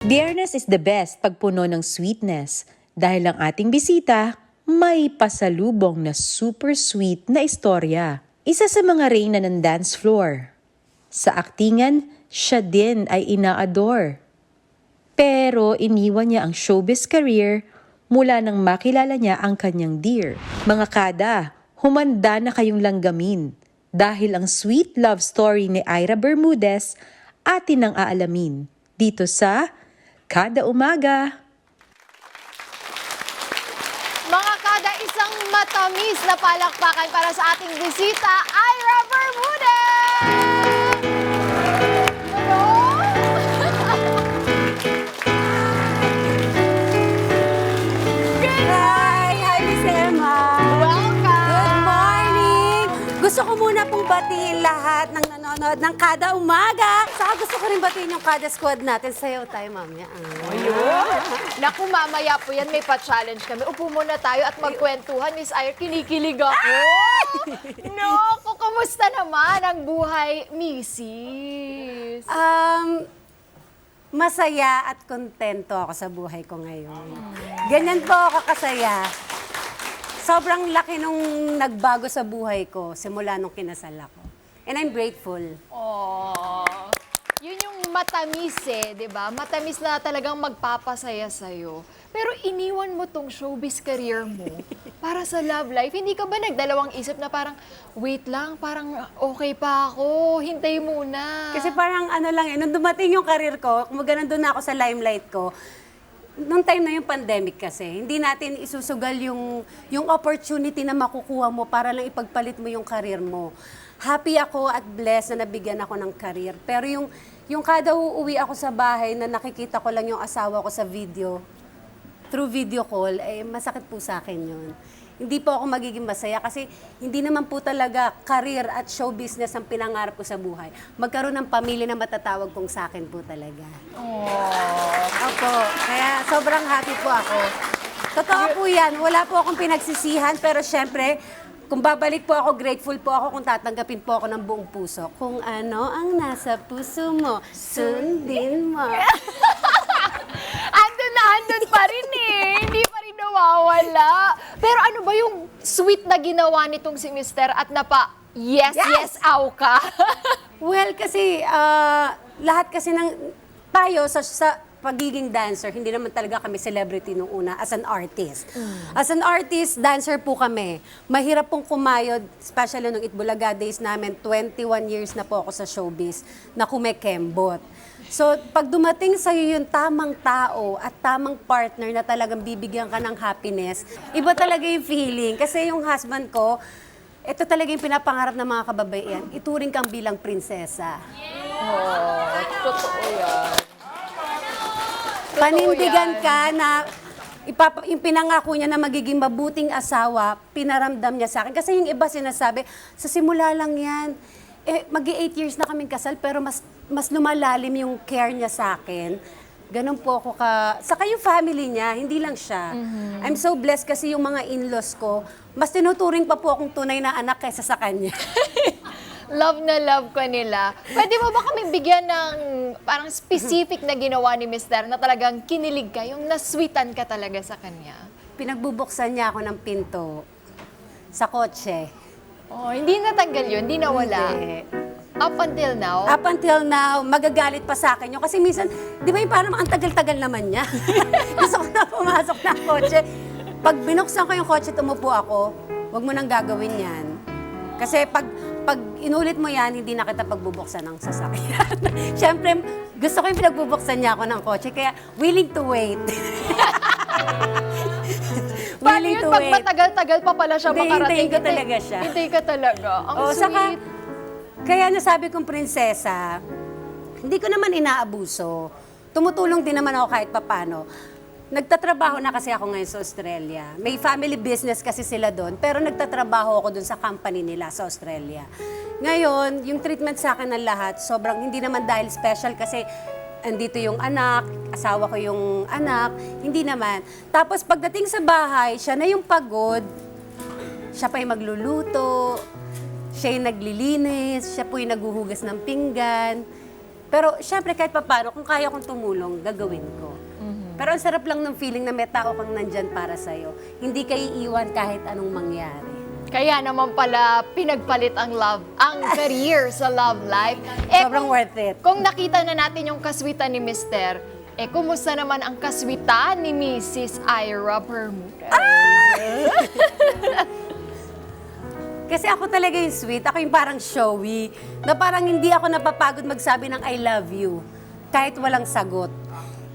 Biyernes is the best pagpuno ng sweetness dahil ang ating bisita may pasalubong na super sweet na istorya. Isa sa mga reyna ng dance floor. Sa aktingan, siya din ay inaador. Pero iniwan niya ang showbiz career mula nang makilala niya ang kanyang dear. Mga kada, humanda na kayong langgamin dahil ang sweet love story ni Ira Bermudez atin ang aalamin dito sa Kada Umaga. Mga kada, isang matamis na palakpakan para sa ating bisita, Ira Bermudez! Hello! Hi, Miss Emma. Welcome! Good morning! Gusto ko muna pong batiin lahat ng nanonood ng Kada Umaga. Saka gusto ko rin batiin yung Kada Squad natin. Sayaw tayo, mamaya. Naku, mamaya po yan, may pa-challenge kami. Upo muna tayo at magkwentuhan. Miss Ira, kinikilig ako. Naku, kamusta naman ang buhay, Mrs.? Masaya at kontento ako sa buhay ko ngayon. Ganyan po ako kasaya. Sobrang laki nung nagbago sa buhay ko simula nung kinasal ako. And I'm grateful. Oh, yun yung matamis di ba? Matamis na talagang magpapasaya sa'yo. Pero iniwan mo tong showbiz career mo para sa love life. Hindi ka ba nagdalawang isip na parang, wait lang, parang okay pa ako, hintay muna. Kasi parang ano lang nung dumating yung career ko, kumaga nandun na ako sa limelight ko, nung time na yung pandemic kasi, hindi natin isusugal yung opportunity na makukuha mo para lang ipagpalit mo yung career mo. Happy ako at blessed na nabigyan ako ng career. Pero yung kada uuwi ako sa bahay na nakikita ko lang yung asawa ko sa video, through video call, masakit po sa akin yun. Hindi po ako magiging masaya kasi hindi naman po talaga career at show business ang pinangarap ko sa buhay. Magkaroon ng pamilya na matatawag kong sa akin po talaga. Opo, kaya sobrang happy po ako. Totoo po yan, wala po akong pinagsisihan pero syempre, kung babalik po ako, grateful po ako kung tatanggapin po ako ng buong puso. Kung ano ang nasa puso mo, sundin mo. Andun pa rin hindi pa rin nawawala. Pero ano ba yung sweet na ginawa nitong si Mister at yes, aw ka? Well, kasi lahat kasi ng tayo sa pagiging dancer, hindi naman talaga kami celebrity nung una as an artist. As an artist, dancer po kami. Mahirap pong kumayod, especially nung Itbulaga days namin, 21 years na po ako sa showbiz, na kumekembot. So, pag dumating sa'yo yung tamang tao at tamang partner na talagang bibigyan ka ng happiness, iba talaga yung feeling. Kasi yung husband ko, ito talaga yung pinapangarap ng mga kababaihan, ituring kang bilang prinsesa. Totoo yan. Panindigan ka na yung pinangako niya na magiging mabuting asawa, pinaramdam niya sa akin. Kasi yung iba sinasabi, sa simula lang yan, mag-8 years na kaming kasal, pero mas lumalalim yung care niya sa akin. Ganon po ako saka yung family niya, hindi lang siya. I'm so blessed kasi yung mga in-laws ko, mas tinuturing pa po akong tunay na anak kaysa sa kanya. Love na love ka nila. Pwede mo ba kami bigyan ng parang specific na ginawa ni Mister na talagang kinilig ka, yung nasweetan ka talaga sa kanya? Pinagbubuksan niya ako ng pinto sa kotse. Oh, hindi natanggal yun, hindi nawala. Hindi. Up until now? Up until now, magagalit pa sa akin yun. Kasi minsan, di ba yung parang ang tagal-tagal naman niya? Gusto ko na pumasok ng kotse. Pag binuksan ko yung kotse, tumupo ako, wag mo nang gagawin yan. Kasi pag inulit mo yan, hindi na kita pagbubuksan ng sasakyan. Siyempre, gusto ko yung pinagbubuksan niya ako ng kotse, kaya willing to wait. Paano yun? Pag matagal-tagal pa pala siya makarating? Hintayin ko talaga siya. Hintay ka talaga. Ang sweet. Saka, kaya nasabi kong prinsesa, hindi ko naman inaabuso. Tumutulong din naman ako kahit papano. Nagtatrabaho na kasi ako ngayon sa Australia. May family business kasi sila doon, pero nagtatrabaho ako doon sa company nila sa Australia. Ngayon, yung treatment sa akin ng lahat, sobrang hindi naman dahil special kasi andito yung anak, asawa ko yung anak, hindi naman. Tapos pagdating sa bahay, siya na yung pagod, siya pa yung magluluto, siya yung naglilinis, siya po yung naghuhugas ng pinggan. Pero syempre kahit papaano, kung kaya kong tumulong, gagawin ko. Pero ang sarap lang ng feeling na may tao kang nandyan para sa'yo. Hindi ka iiwan kahit anong mangyari. Kaya naman pala pinagpalit ang career sa love life. Sobrang worth it. Kung nakita na natin yung kaswitan ni Mister, kumusta naman ang kaswitan ni Mrs. Ira Bermudez? Kasi ako talaga yung sweet, ako yung parang showy, na parang hindi ako napapagod magsabi ng I love you, kahit walang sagot.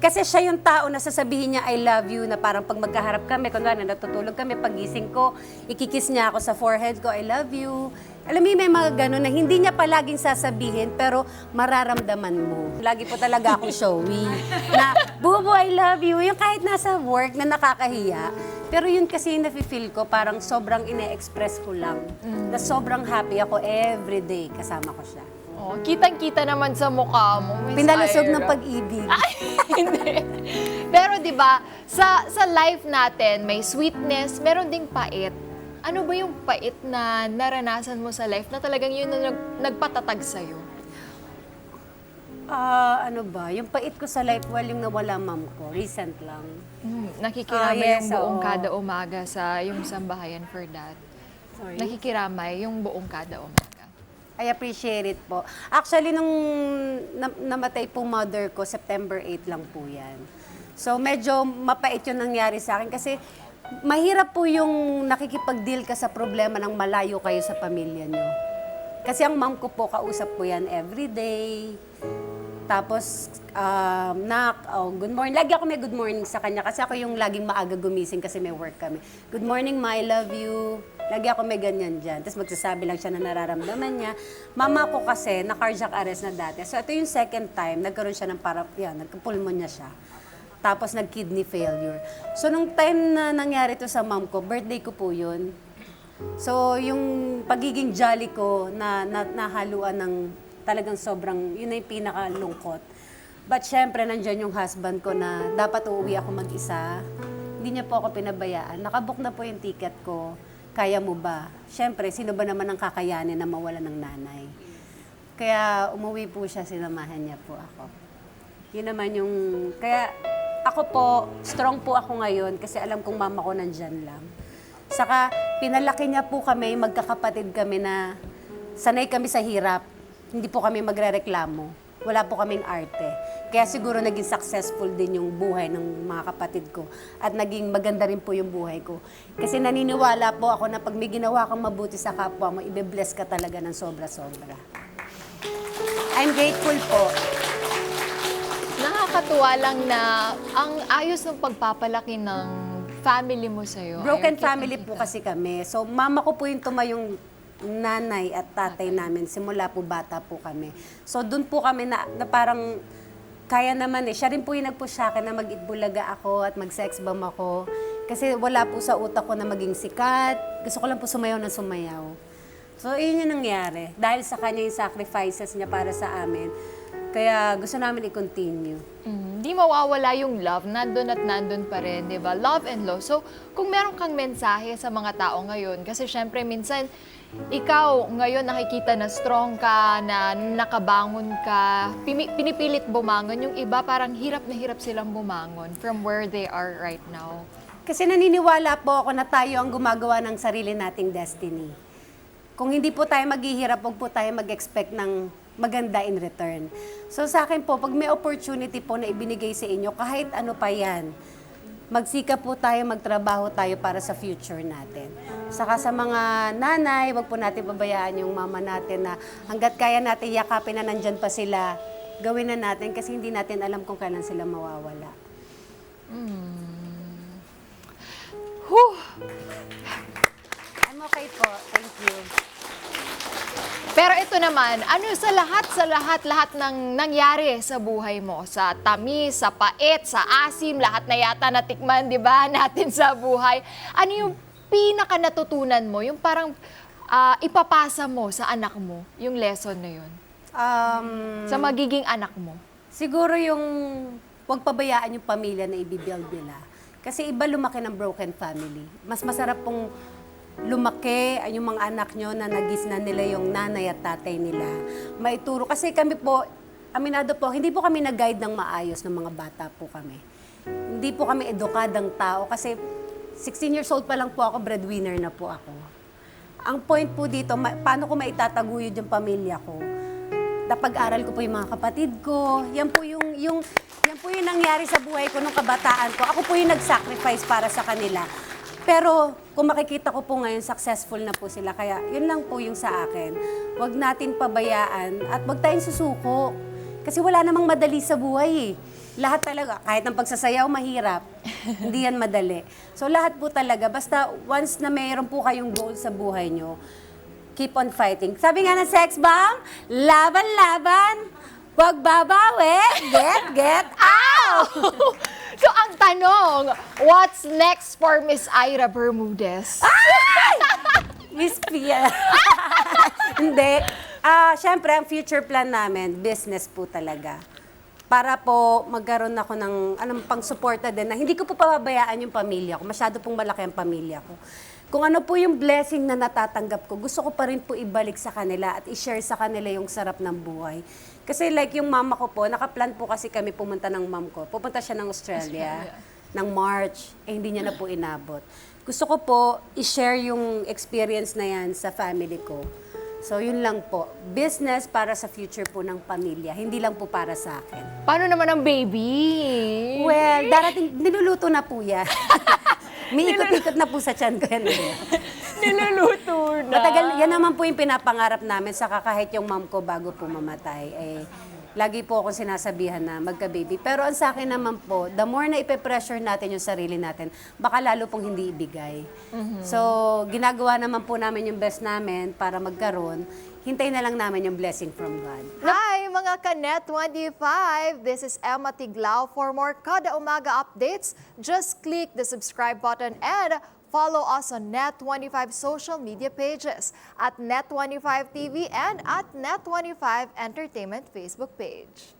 Kasi siya yung tao na sasabihin niya I love you, na parang pag magkaharap kami, kunwari natutulog kami, pagising ko, ikikiss niya ako sa forehead ko, I love you. Alam mo, may mga gano'n na hindi niya palaging sasabihin, pero mararamdaman mo. Lagi po talaga akong showy. Na, Bubo, I love you. Yung kahit nasa work na nakakahiya. Pero yun kasi yung nafe-feel ko, parang sobrang ine-express ko lang. Na sobrang happy ako everyday kasama ko siya. Oh, kitang-kita naman sa mukha mo, Miss Pinalusog Ira. ng pag-ibig. Hindi. Pero 'di ba, sa life natin may sweetness, meron ding pait. Ano ba yung pait na naranasan mo sa life na talagang yun na nagpatatag sa iyo? Ano ba? Yung pait ko sa life, well, yung nawala mom ko, recent lang. Nakikiramay Yes, yung buong oo. kada umaga sa yung sambahayan for that. Sorry. Nakikiramay yung buong kada umaga. I appreciate it po. Actually, nung namatay po mother ko, September 8 lang po yan. So, medyo mapait yung nangyari sa akin kasi mahirap po yung nakikipag-deal ka sa problema ng malayo kayo sa pamilya nyo. Kasi ang mom ko po, kausap ko yan everyday. Tapos, good morning. Lagi ako may good morning sa kanya kasi ako yung laging maaga gumising kasi may work kami. Good morning, ma, I love you. Lagi ako may ganyan dyan. Tapos magsasabi lang siya na nararamdaman niya. Mama ko kasi, na cardiac arrest na dati. So ito yung second time, nagkaroon siya ng nagka-pulmonya siya. Tapos nag-kidney failure. So nung time na nangyari to sa mom ko, birthday ko po yun. So yung pagiging jolly ko na nahaluan ng talagang sobrang, yun na yung pinakalungkot. But syempre, nandyan yung husband ko na dapat uuwi ako mag-isa. Hindi niya po ako pinabayaan. Nakabook na po yung ticket ko. Kaya mo ba? Siyempre, sino ba naman ang kakayanin na mawala ng nanay? Kaya umuwi po siya, sinamahan niya po ako. Yun naman yung... Kaya ako po, strong po ako ngayon kasi alam kong mama ko nandyan lang. Saka pinalaki niya po kami, magkakapatid kami na sanay kami sa hirap. Hindi po kami magrereklamo. Wala po kaming arte. Kaya siguro naging successful din yung buhay ng mga kapatid ko. At naging maganda rin po yung buhay ko. Kasi naniniwala po ako na pag may ginawa kang mabuti sa kapwa mo, ibe-bless ka talaga ng sobra-sobra. I'm grateful po. Nakakatuwa lang na ang ayos ng pagpapalaki ng family mo sa'yo. Broken Ayun, family po kasi kami. So, mama ko po yung tumayong nanay at tatay namin. Simula po bata po kami. So, dun po kami na parang kaya naman eh. Siya rin po yung nag-push sa akin na mag-itbulaga ako at mag-sex bomb ako. Kasi wala po sa utak ko na maging sikat. Gusto ko lang po sumayaw na sumayaw. So, yun yung nangyari. Dahil sa kanya yung sacrifices niya para sa amin. Kaya gusto namin i-continue. Di mawawala yung love, nandun at nandun pa rin, di ba? Love and love. So, kung meron kang mensahe sa mga tao ngayon, kasi syempre minsan, ikaw ngayon nakikita na strong ka, na nakabangon ka, pinipilit bumangon. Yung iba parang hirap na hirap silang bumangon from where they are right now. Kasi naniniwala po ako na tayo ang gumagawa ng sarili nating destiny. Kung hindi po tayo maghihirap, huwag po tayo mag-expect ng maganda in return. So sa akin po, pag may opportunity po na ibinigay sa inyo, kahit ano pa yan, magsikap po tayo, magtrabaho tayo para sa future natin. Saka sa mga nanay, wag po natin pabayaan yung mama natin na hanggat kaya natin yakapin na nandyan pa sila, gawin na natin kasi hindi natin alam kung kailan sila mawawala. I'm okay po. Thank you. Pero ito naman, ano sa lahat ng nangyari sa buhay mo? Sa tamis, sa pait, sa asim, lahat na yata natikman, di ba, natin sa buhay. Ano yung pinaka natutunan mo? Yung parang ipapasa mo sa anak mo, yung lesson na yun? Sa magiging anak mo? Siguro yung huwag pabayaan yung pamilya na i-build nila. Kasi iba lumaki ng broken family. Mas masarap pong lumaki yung mga anak nyo na nagisnan nila yung nanay at tatay nila. Maituro. Kasi kami po, aminado po, hindi po kami nag-guide ng maayos ng mga bata po kami. Hindi po kami edukadang tao kasi 16 years old pa lang po ako, breadwinner na po ako. Ang point po dito, paano ko maitataguyod yung pamilya ko? Napag-aral ko po yung mga kapatid ko. Yan po yung nangyari sa buhay ko nung kabataan ko. Ako po yung nag-sacrifice para sa kanila. Pero kung makikita ko po ngayon, successful na po sila. Kaya yun lang po yung sa akin. Huwag natin pabayaan at huwag tayong susuko. Kasi wala namang madali sa buhay eh. Lahat talaga, kahit ang pagsasayaw mahirap, hindi yan madali. So lahat po talaga, basta once na mayroon po kayong goal sa buhay nyo, keep on fighting. Sabi nga ng sex bomb, laban-laban, huwag babawi, get out! So ang tanong, what's next for Miss Ira Bermudez? Miss Pia. Hindi. Siyempre, ang future plan namin, business po talaga. Para po magkaroon ako ng pang-suporta din na hindi ko po pababayaan yung pamilya ko. Masyado pong malaki ang pamilya ko. Kung ano po yung blessing na natatanggap ko, gusto ko pa rin po ibalik sa kanila at i-share sa kanila yung sarap ng buhay. Kasi like yung mama ko po, nakaplan po kasi kami pumunta ng mom ko. Pupunta siya ng Australia ng March, hindi niya na po inabot. Gusto ko po i-share yung experience na yan sa family ko. So, yun lang po. Business para sa future po ng pamilya, hindi lang po para sa akin. Paano naman ang baby? Well, darating, niluluto na po yan. May ikot-ikot na po sa tiyan ko yan. Niluluto na. Matagal, yan naman po yung pinapangarap namin, saka kahit yung mom ko bago po mamatay, lagi po akong sinasabihan na magka-baby. Pero ang sa akin naman po, the more na ipe-pressure natin yung sarili natin, baka lalo pong hindi ibigay. So, ginagawa naman po namin yung best namin para magkaroon. Hintayin na lang namin yung blessing from God. Hi mga Kanet 25! This is Emma Tiglao. For more Kada Umaga updates, just click the subscribe button and follow us on Net25 social media pages at Net25 TV and at Net25 Entertainment Facebook page.